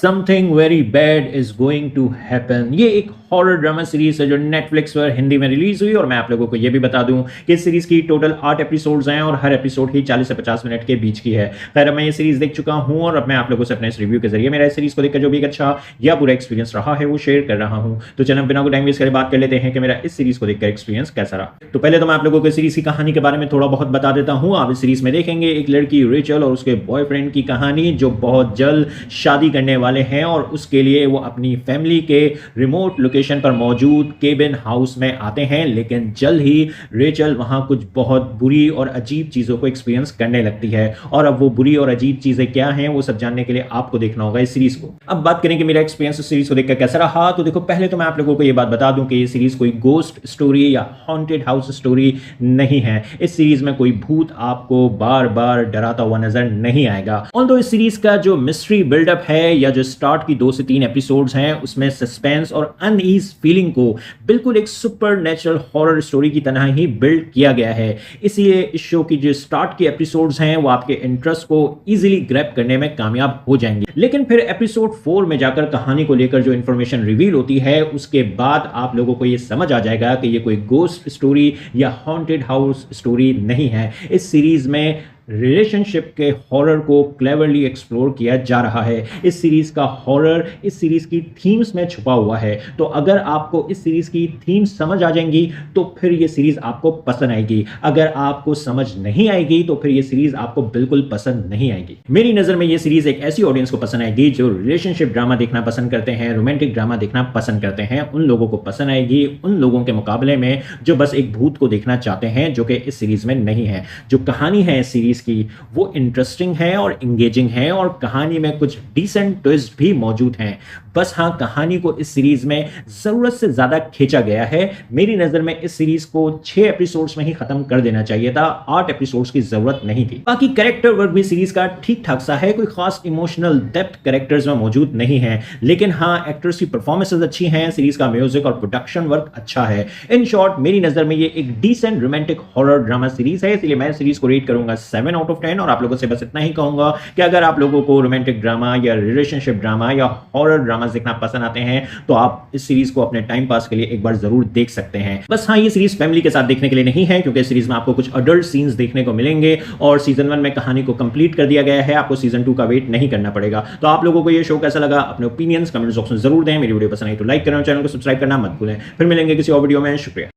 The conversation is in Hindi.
Something very bad is going to happen. ये एक हॉरर ड्रामा सीरीज है जो नेटफ्लिक्स पर हिंदी में रिलीज हुई और मैं आप लोगों को ये भी बता दूं कि इस सीरीज की टोटल 8 एपिसोड्स हैं और हर एपिसोड ही 40 से 50 मिनट के बीच की है। खैर मैं ये सीरीज देख चुका हूं और अब मैं आप लोगों से अपने इस रिव्यू के जरिए मेरा इस सीरीज को देखकर जो भी अच्छा या बुरा एक्सपीरियंस रहा है वो शेयर कर रहा हूं। तो चलो बिना कोई टाइम वेस्ट करे बात कर लेते हैं कि मेरा इस सीरीज को देखकर एक्सपीरियंस कैसा रहा। तो पहले तो मैं आप लोगों को सीरीज की कहानी के बारे में थोड़ा बहुत बता देता हूं। आप इस सीरीज में देखेंगे एक लड़की रेचल और उसके बॉयफ्रेंड की कहानी जो बहुत जल्द शादी करने वाले हैं और उसके लिए वो अपनी फैमिली के रिमोट लोकेशन पर मौजूद केबिन हाउस में आते हैं। लेकिन जल्द ही रेचल वहां कुछ बहुत बुरी और अजीब चीजों को एक्सपीरियंस करने लगती है और अब वो बुरी और अजीब चीजें क्या हैं वो सब जानने के लिए आपको देखना होगा इस सीरीज को। अब बात करें कि मेरा एक्सपीरियंस इस सीरीज को देखकर कैसा रहा। तो देखो पहले तो मैं आप लोगों को ये बात बता दूं कि ये सीरीज कोई गोस्ट स्टोरी या हॉन्टेड हाउस स्टोरी नहीं है। इस सीरीज में कोई भूत आपको बार बार डराता हुआ नजर नहीं आएगा। ऑल्दो इस सीरीज का जो मिस्ट्री बिल्डअप है या जो स्टार्ट की 2 से 3 एपिसोड्स हैं उसमें सस्पेंस और अनईज फीलिंग को बिल्कुल एक सुपर नेचुरल हॉरर स्टोरी की तरह ही बिल्ड किया गया है। इसलिए इस शो की जो स्टार्ट की एपिसोड्स हैं वो आपके इंटरेस्ट को इजीली ग्रैब करने में कामयाब हो जाएंगे। लेकिन फिर एपिसोड 4 में जाकर कहानी को लेकर जो इंफॉर्मेशन रिवील होती है उसके बाद आप लोगों को ये समझ आ जाएगा कि ये कोई गोस्ट स्टोरी या हॉन्टेड हाउस स्टोरी नहीं है। इस सीरीज में रिलेशनशिप के हॉरर को क्लेवरली एक्सप्लोर किया जा रहा है। इस सीरीज का हॉरर इस सीरीज की थीम्स में छुपा हुआ है। तो अगर आपको इस सीरीज की थीम्स समझ आ जाएंगी तो फिर ये सीरीज आपको पसंद आएगी। अगर आपको समझ नहीं आएगी तो फिर ये सीरीज आपको बिल्कुल पसंद नहीं आएगी। मेरी नजर में ये सीरीज एक ऐसी ऑडियंस को पसंद आएगी जो रिलेशनशिप ड्रामा देखना पसंद करते हैं, रोमांटिक ड्रामा देखना पसंद करते हैं। उन लोगों को पसंद आएगी, उन लोगों के मुकाबले में जो बस एक भूत को देखना चाहते हैं, जो कि इस सीरीज में नहीं है। जो कहानी है इस सीरीज की वो इंटरेस्टिंग है और इंगेजिंग है और कहानी में कुछ डिसेंट ट्विस्ट भी मौजूद हैं। बस हाँ, कहानी को इस सीरीज में जरूरत से ज्यादा खींचा गया है। मेरी नजर में इस सीरीज को 6 एपिसोड्स में ही खत्म कर देना चाहिए था, 8 एपिसोड्स की जरूरत नहीं थी। बाकी कैरेक्टर वर्क भी सीरीज का ठीक ठाक सा है, कोई खास इमोशनल डेप्थ कैरेक्टर्स में मौजूद नहीं है। लेकिन हाँ, एक्टर्स की परफॉर्मेंसेस अच्छी हैं, सीरीज का म्यूजिक और प्रोडक्शन वर्क अच्छा है। इन शॉर्ट मेरी नजर में ये एक decent romantic horror drama series है, इसलिए मैं सीरीज को रेट करूंगा 7 आउट ऑफ 10 और आप लोगों से बस इतना ही कहूंगा कि अगर आप लोगों को रोमांटिक ड्रामा या रिलेशनशिप ड्रामा या हॉरर ड्रामा देखना पसंद आते हैं तो आप इस सीरीज को अपने टाइम पास के लिए एक बार जरूर देख सकते हैं। बस हाँ, ये सीरीज फैमिली के साथ देखने के लिए नहीं है क्योंकि इस सीरीज में आपको कुछ अडल्ट सीन्स देखने को मिलेंगे और सीजन 1 में कहानी को कंप्लीट कर दिया गया है। आपको सीजन 2 का वेट नहीं करना पड़ेगा। तो आप लोगों को ये शो कैसा लगा अपने ओपिनियंस कमेंट बॉक्स में जरूर दें। मेरी वीडियो पसंद आई तो लाइक करें और चैनल को सब्सक्राइब करना मत भूलें। फिर मिलेंगे किसी और वीडियो में। शुक्रिया।